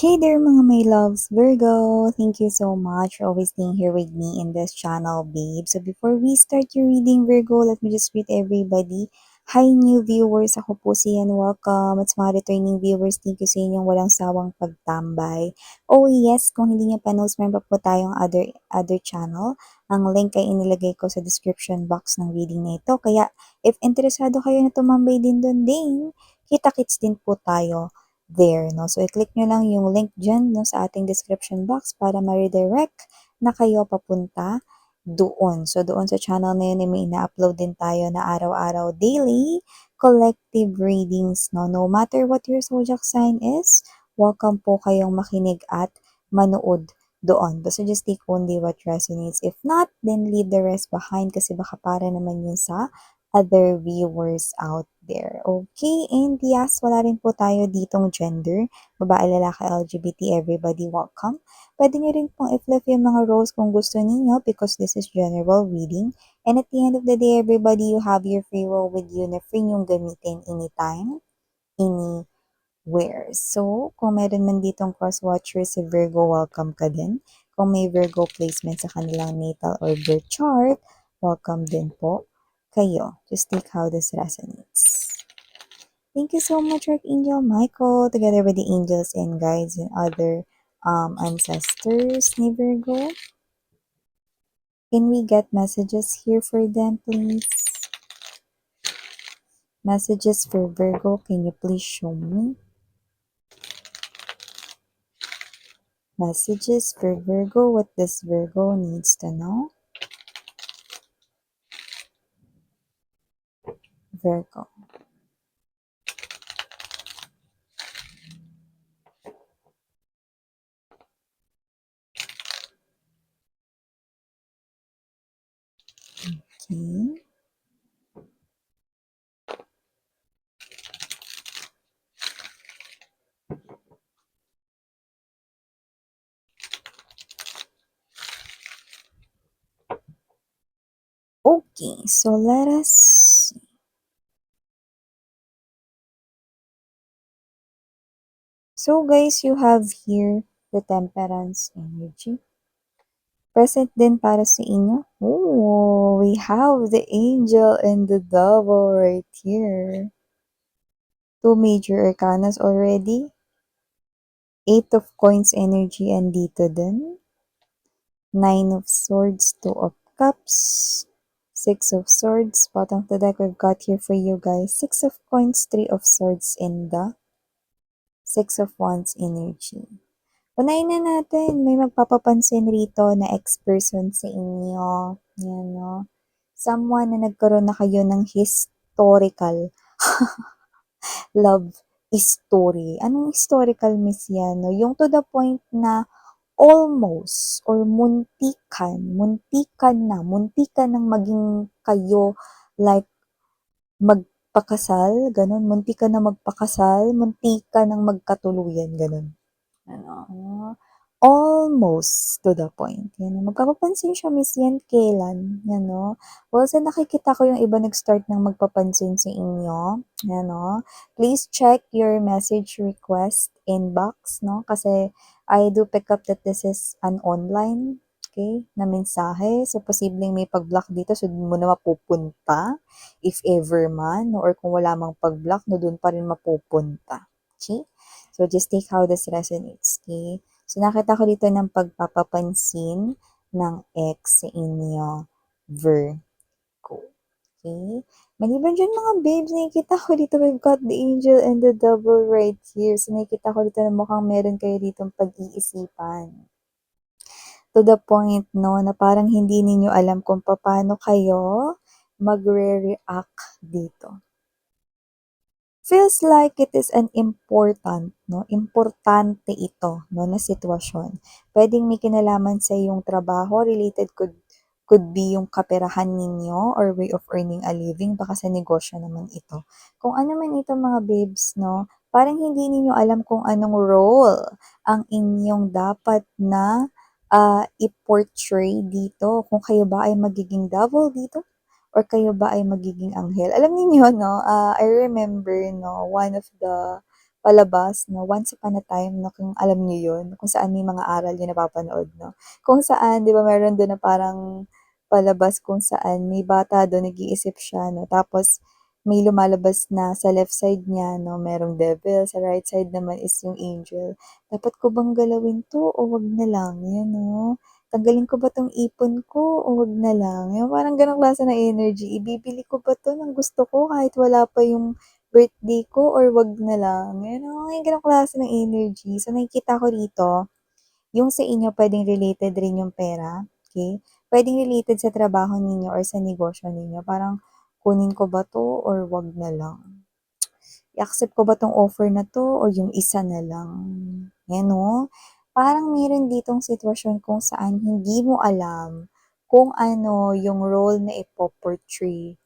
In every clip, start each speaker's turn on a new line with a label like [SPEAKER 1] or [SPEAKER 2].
[SPEAKER 1] Hey there mga my loves, Virgo! Thank you so much for always being here with me in this channel, babe. So before we start your reading, Virgo, let me just greet everybody. Hi new viewers, ako po si Yan. Welcome. At mga returning viewers, thank you sa inyong walang sawang pagtambay. Oh yes, kung hindi niyo pa knows, meron pa po tayong other channel. Ang link ay inilagay ko sa description box ng reading na ito. Kaya if interesado kayo na tumambay din doon din, kita-kits din po tayo there, no? So, i-click nyo lang yung link dyan, no, sa ating description box para ma-redirect na kayo papunta doon. So, doon sa channel na yun, may ina-upload din tayo na araw-araw daily collective readings, no? No matter what your zodiac sign is, welcome po kayong makinig at manood doon. Basta just take only what resonates. If not, then leave the rest behind kasi baka para naman yun sa other viewers out there. Okay, and yes, wala rin po tayo ditong gender. Babae, lalaki, LGBT, everybody welcome. Pwede nyo rin pong i-flip yung mga roles kung gusto niyo because this is general reading. And at the end of the day, everybody, you have your free will with you na free nyong gamitin anytime, anywhere. So, kung meron man ditong cross-watcher si Virgo, welcome ka din. Kung may Virgo placement sa kanilang natal or birth chart, welcome din po kayo. Just take how this resonates. Thank you so much, Archangel Michael, together with the angels and guides and other ancestors ni Virgo. Can we get messages here for them, please? Messages for Virgo, can you please show me? Messages for Virgo, what this Virgo needs to know? Virgo. Okay. Okay, so let us see. So guys, you have here the temperance energy. Present din para sa inyo. Oh, we have the angel and the devil right here. Two major arcanas already. Eight of coins energy andito din. Nine of swords, two of cups. Six of swords. Bottom of the deck we've got here for you guys. Six of coins, three of swords, and the Six of wands energy. Unahin na natin, may magpapapansin rito na ex-person sa inyo. Yan, no? Someone na nagkaroon na kayo ng historical love story. Anong historical, miss yan? No? Yung to the point na almost or muntikan ng maging kayo like magpakasal, ganun. Muntikan na magpakasal, muntikan ng magkatuluyan, ganun. Ano, almost to the point. Yan, magpapapansin siya, miss, yan, kailan? Yan, no? Well, sa nakikita ko yung iba nag-start ng magpapansin sa inyo. Yan, no? Please check your message request inbox, no? Kasi I do pick up that this is an online, okay, na mensahe. So, posibleng may pag-block dito, so doon mo na mapupunta, if ever man, no? Or kung wala mang pag-block, no, doon pa rin mapupunta. Okay? So, just take how this resonates, okay? So, nakita ko dito ng pagpapapansin ng ex sa inyo, Virgo. Okay? Maliban dyan mga babes, nakikita ko dito, we've got the angel and the devil right here. So, nakikita ko dito na mukhang meron kayo ditong pag-iisipan. To the point, no, na parang hindi ninyo alam kung paano kayo magre-react dito. Feels like it is an important, no? Importante ito, no, na sitwasyon. Pwedeng may kinalaman sa iyong trabaho, related could be yung kaperahan ninyo or way of earning a living, baka sa negosyo naman ito. Kung ano man ito mga babes, no, parang hindi ninyo alam kung anong role ang inyong dapat na i-portray dito. Kung kayo ba ay magiging devil dito, or kayo ba ay magiging anghel? Alam niyo, no, I remember, no, one of the palabas 'no, Once Upon a Time 'no, kung alam niyo yun, kung saan may mga aral yung napapanood 'no. Kung saan 'di ba meron dun na parang palabas kung saan may bata dun nag-iisip siya 'no, tapos may lumalabas na sa left side niya 'no, merong devil, sa right side naman is yung angel. Dapat ko bang galawin 'to o wag na lang? Yan 'no. Tanggalin ko ba 'tong ipon ko o wag na lang? Yung parang gano'ng klase ng energy. Ibibili ko ba 'to ng gusto ko kahit wala pa yung birthday ko or wag na lang? Yan, yung gano'ng klase ng energy. So, nakikita ko rito, yung sa inyo puwedeng related rin yung pera, okey? Puwedeng related sa trabaho ninyo or sa negosyo ninyo. Parang, kunin ko ba 'to or wag na lang? I-accept ko ba 'tong offer na 'to o yung isa na lang? Yan 'no? Parang meron ditong sitwasyon kung saan hindi mo alam kung ano yung role na ipo-portray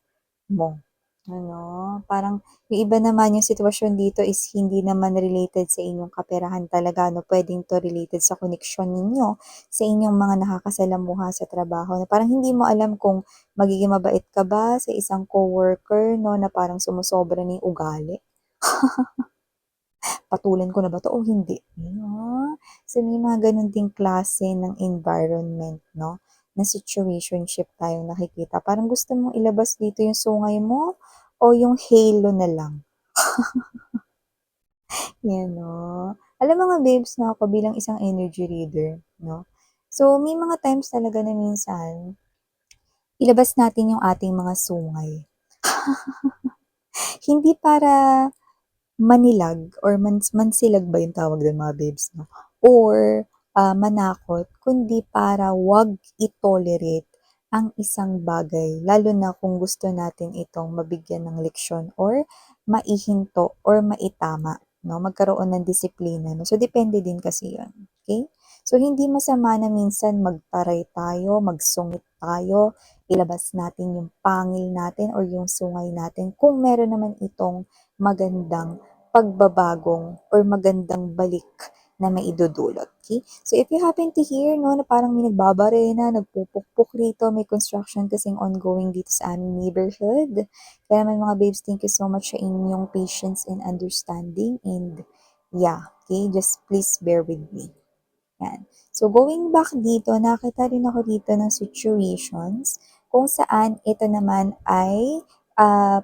[SPEAKER 1] mo, ano? Parang yung iba naman yung sitwasyon dito is hindi naman related sa inyong kaperahan talaga 'no, puwedeng 'to related sa koneksyon ninyo sa inyong mga nakakasalamuha sa trabaho na parang hindi mo alam kung magiging mabait ka ba sa isang coworker 'no, na parang sumosobra na yung ugali. Patulan ko na ba 'to o hindi? So may mga gano'n ding klase ng environment 'no, na situationship tayong nakikita. Parang gusto mong ilabas dito yung sungay mo o yung halo na lang, 'yan 'no. Alam mo nga babes 'no, ako bilang isang energy reader 'no, so may mga times talaga na minsan, ilabas natin yung ating mga sungay. Hindi para manilag or mansilag ba yung tawag dun mga babes 'no, or, manakot kundi para 'wag i-tolerate ang isang bagay lalo na kung gusto natin itong mabigyan ng leksyon or maihinto or maitama 'no, magkaroon ng disiplina 'no. So, depende din kasi yun, okey? So, hindi masama na minsan magtaray tayo, magsungit tayo, ilabas natin yung pangil natin or yung sungay natin kung meron naman itong magandang pagbabagong or magandang balik na maidudulot, okey? So, if you happen to hear 'no, na parang may nagbabarena, nagpupukpok rito, may construction kasing ongoing dito sa aming neighborhood. Kaya naman mga babes, thank you so much sa inyong patience and understanding and yeah, okey, just please bear with me. Yan. So, going back dito, nakita rin ako dito ng situations kung saan ito naman ay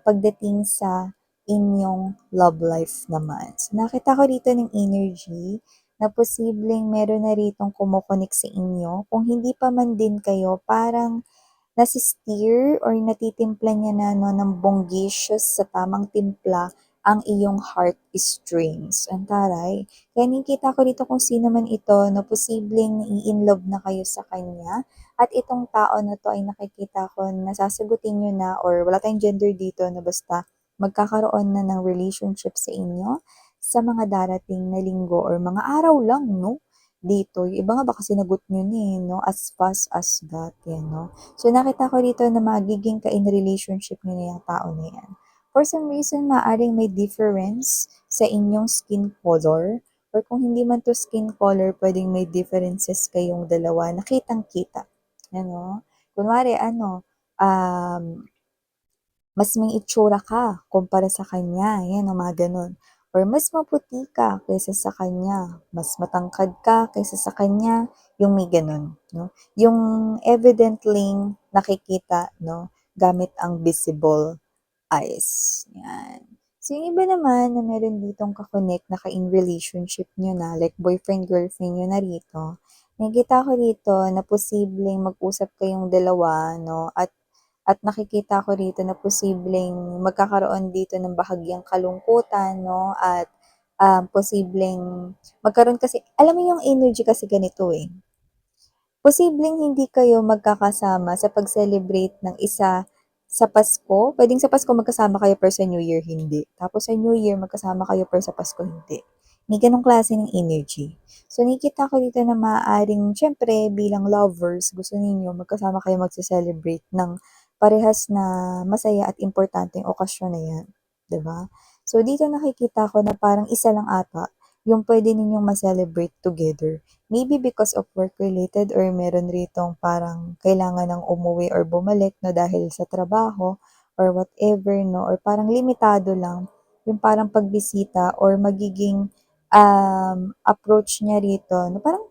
[SPEAKER 1] pagdating sa inyong love life naman. So, nakita ko dito ng energy na posibleng meron na ritong kumukonek sa inyo. Kung hindi pa man din kayo, parang nasi-steer or natitimpla niya na 'no, ng bonggicious sa tamang timpla ang iyong heart strings. Ang taray. Kaya nakikita ko dito kung sino man ito na posibleng nai-inlove na kayo sa kanya at itong tao na 'to ay nakikita ko na sasagutin niyo na or wala tayong gender dito na basta magkakaroon na ng relationship sa inyo sa mga darating na linggo or mga araw lang 'no, dito. Yung iba nga baka sinagot niyo na, 'no, as fast as that, 'yan 'no. So, nakita ko dito na magiging ka-in relationship niyo na yung tao na 'yan. For some reason, maaaring may difference sa inyong skin color or kung hindi man 'to skin color, puwedeng may differences kayong dalawa na kitang-kita, ano. Kunwari ano, um mas may itsura ka kumpara sa kanya, 'yan ang mga gano'n. Or mas maputi ka kaysa sa kanya, mas matangkad ka kaysa sa kanya, yung may gano'n, 'no. Yung evidently nakikita 'no, gamit ang visible eyes, 'yan. So, yung iba naman na meron ditong ka-connect na ka-in relationship niyo na, like boyfriend, girlfriend niyo na rito, nakikita ko rito na posibleng mag-usap kayong dalawa 'no, at nakikita ko rito na posibleng magkakaroon dito ng bahagyang kalungkutan 'no, at, posibleng magkaroon kasi alam mo yung energy kasi ganito, eh, posibleng hindi kayo magkakasama sa pag-celebrate ng isa sa Pasko. Puwedeng sa Pasko magkasama kayo pero sa New Year hindi. Tapos sa New Year magkasama kayo pero sa Pasko hindi. May gano'ng klase ng energy. So, nakikita ko dito na maaaring siyempre bilang lovers gusto ninyo magkasama kayo magse-celebrate ng parehas na masaya at importanteng okasyon na 'yan, 'di ba? So, dito nakikita ko na parang isa lang ata yung puwede ninyong ma-celebrate together. Maybe because of work related or meron ritong parang kailangan ng umuwi or bumalik 'no, dahil sa trabaho or whatever 'no, or parang limitado lang yung parang pagbisita or magiging approach niya rito, na parang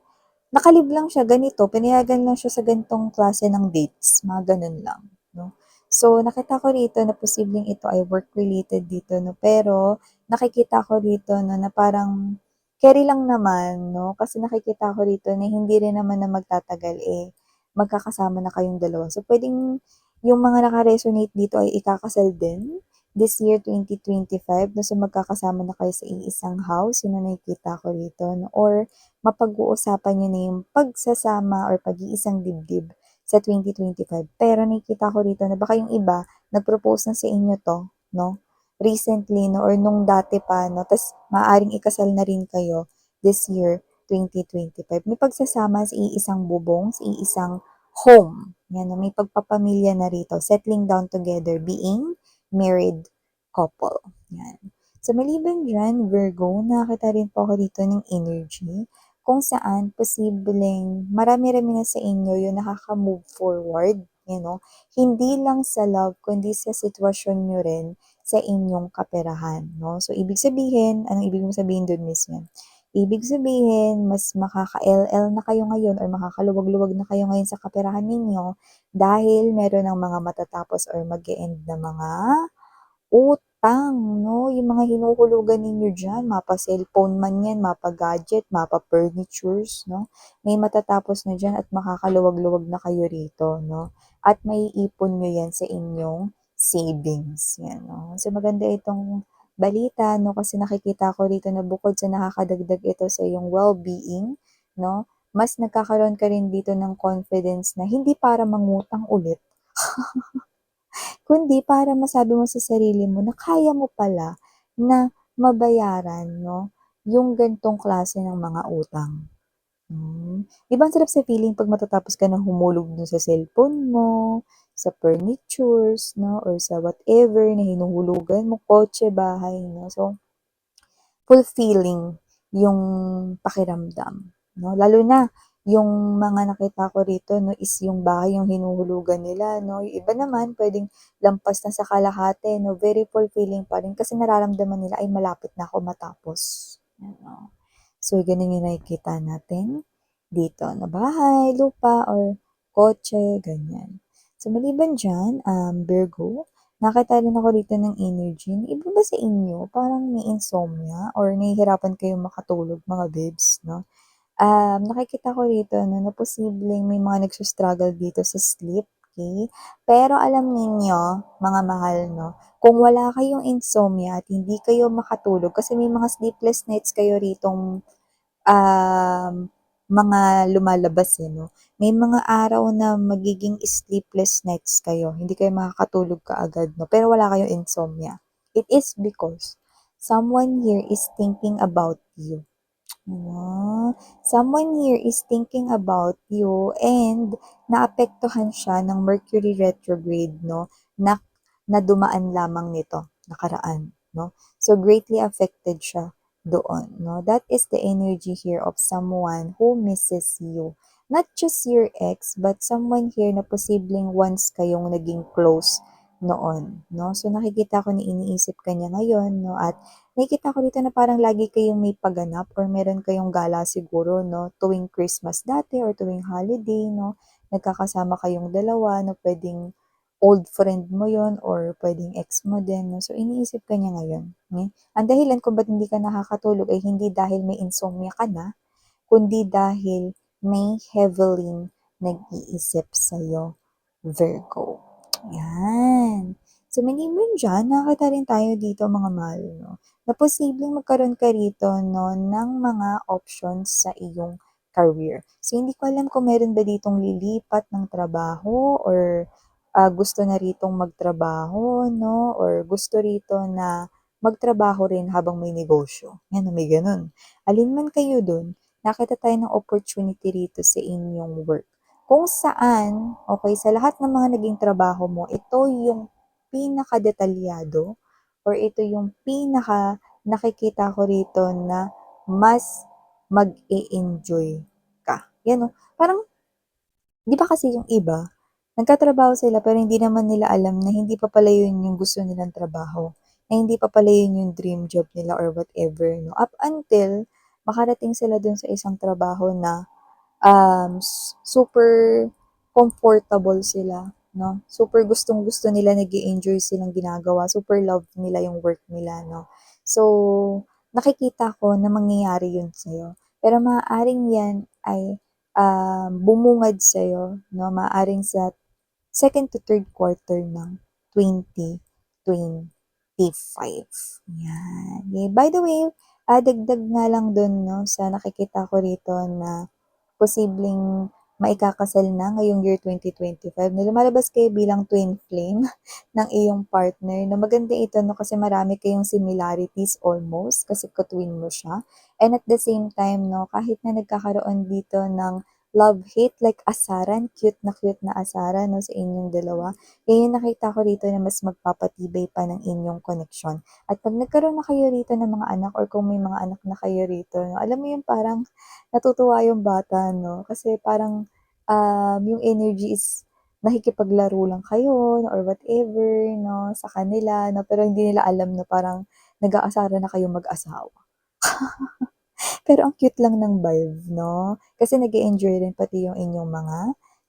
[SPEAKER 1] nakalib lang siya ganito, pinayagan lang siya sa ganitong klase ng dates, mga ganun lang, 'no. So, nakita ko rito na posibleng ito ay work related dito 'no, pero nakikita ko rito 'no, na parang keri lang naman 'no, kasi nakikita ko rito na hindi rin naman na magtatagal, eh, magkakasama na kayong dalawa. So, puwedeng yung mga naka-resonate dito ay ikakasal din this year 2025 'no, so magkakasama na kayo sa iisang house, yun ang nakikita ko rito 'no, or mapag-uusapan niyo na yung pagsasama or pag-iisang dibdib sa 2025. Pero nakikita ko rito na baka yung iba nag-propose na sa inyo 'to 'no, recently 'no or nung dati pa 'no, ta's maaaring ikasal na rin kayo this year 2025. May pagsasama sa iisang bubong, sa iisang home, 'yan 'no, may pagpapamilya na rito, settling down together, being married couple, 'yan. So maliban diyan, Virgo, nakakita rin po ako dito ng energy kung saan posibleng marami-rami na sa inyo yung nakaka-move forward, you know, hindi lang sa love kundi sa sitwasyon niyo rin sa inyong kaperahan, 'no. So ibig sabihin, anong ibig mong sabihin dun, Miss yan? Ibig sabihin mas makaka-LL na kayo ngayon or makakaluwag-luwag na kayo ngayon sa kaperahan ninyo dahil meron ng mga matatapos or mag-e-end na mga utang 'no, yung mga hinuhulugan ninyo diyan, mapa-cellphone man 'yan, mapa-gadget, mapa-furnitures 'no, may matatapos na diyan at makakaluwag-luwag na kayo rito 'no, at maiipon niyo 'yan sa inyong savings, 'yan 'no. So maganda itong balita 'no, kasi nakikita ko rito na bukod sa nakakadagdag ito sa iyong well-being 'no, mas nagkakaroon ka rin dito ng confidence na hindi para mangutang ulit kundi para masabi mo sa sarili mo na kaya mo pala na mabayaran 'no, yung ganitong klase ng mga utang. 'Di ba ang sarap sa feeling 'pag matatapos ka ng humulog dun sa cellphone mo, sa furnitures 'no, or sa whatever na hinuhulugan mo, kotse, bahay 'no. So fulfilling yung pakiramdam 'no, lalo na yung mga nakita ko rito 'no is yung bahay yung hinuhulugan nila 'no, yung iba naman puwedeng lampas na sa kalahati 'no, very fulfilling pa rin kasi nararamdaman nila, "Ay malapit na ako matapos." Yan 'no. So gano'n yung nakikita natin dito na bahay, lupa or kotse, ganyan. So maliban diyan, Virgo, nakita rin ako dito ng energy. Yung iba ba sa inyo parang may insomnia or nahihirapan kayong makatulog mga babes 'no? Nakikita ko rito 'no, na posibleng may mga nagso-struggle dito sa sleep, okey? Pero alam ninyo, mga mahal 'no, kung wala kayong insomnia at hindi kayo makatulog kasi may mga sleepless nights kayo ritong mga lumalabas, eh, 'no. May mga araw na magiging sleepless nights kayo, hindi kayo makakatulog kaagad 'no, pero wala kayong insomnia. It is because someone here is thinking about you. Someone here is thinking about you and naapektuhan siya ng Mercury retrograde 'no, na na dumaan lamang nito, nakaraan 'no. So, greatly affected siya doon 'no. That is the energy here of someone who misses you. Not just your ex, but someone here na posibleng once kayong naging close noon 'no. So, nakikita ko na iniisip ka niya ngayon 'no, at nakikita ko dito na parang lagi kayong may paganap or meron kayong gala siguro 'no, tuwing Christmas dati or tuwing holiday 'no, nagkakasama kayong dalawa na puwedeng old friend mo yon or puwedeng ex mo din 'no. So, iniisip ka niya ngayon, ang dahilan kung ba't hindi ka nakakatulog ay hindi dahil may insomnia ka na, kundi dahil may heavily nag-iisip sa'yo, Virgo. Yan. So, maliban diyan, nakakita rin tayo dito mga mahal 'no, na posibleng magkaroon ka rito 'no, ng mga options sa iyong career. So, hindi ko alam kung meron ba ditong lilipat ng trabaho or, gusto na ritong magtrabaho 'no, or gusto rito na magtrabaho rin habang may negosyo, 'yan may gano'n. Alin man kayo dun, nakita tayo ng opportunity rito sa inyong work. Kung saan, okey, sa lahat ng mga naging trabaho mo, ito yung pinakadetalyado or ito yung pinaka nakikita ko rito na mas mag-e-enjoy ka. 'Yan 'no, parang 'di ba kasi yung iba, nagtatrabaho sila pero hindi naman nila alam na hindi pa pala yun yung gusto nilang trabaho. na hindi pa pala yun yung dream job nila or whatever 'no, up until makarating sila dun sa isang trabaho na, super comfortable sila 'no, super gustong-gusto nila, nag-e-enjoy silang ginagawa, super love nila yung work nila 'no. So, nakikita ko na mangyayari yun sa'yo, pero maaaring yan ay, bumungad sa'yo 'no, maaaring sa second to third quarter ng 2025, 'yan. Eh, by the way, dagdag nga lang dun 'no, sa nakikita ko rito na posibleng maikakasal na ngayong year 2025 na lumalabas kayo bilang twin flame ng iyong partner na maganda ito 'no, kasi marami kayong similarities almost kasi ka-twin mo siya. And at the same time 'no, kahit na nagkakaroon dito ng love-hate like asaran, cute na asaran 'no, sa inyong dalawa, eh, yung nakita ko rito na mas magpapatibay pa ng inyong koneksyon. At 'pag nagkaroon na kayo rito ng mga anak or kung may mga anak na kayo rito 'no, alam mo yung parang natutuwa yung bata 'no, kasi parang, yung energy is nakikipaglaro lang kayo or whatever 'no, sa kanila 'no, pero hindi nila alam na parang nag-aasara na kayong mag-asawa. Pero ang cute lang ng vibe 'no, kasi nag-e-enjoy rin pati yung inyong mga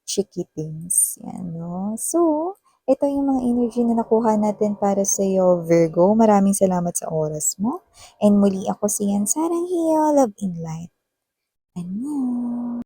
[SPEAKER 1] chikitings, 'yan 'no. So, ito yung mga energy na nakuha natin para sa'yo, Virgo. Maraming salamat sa oras mo and muli ako si Yan Sarang Hiyo, Love in Light. 안녕.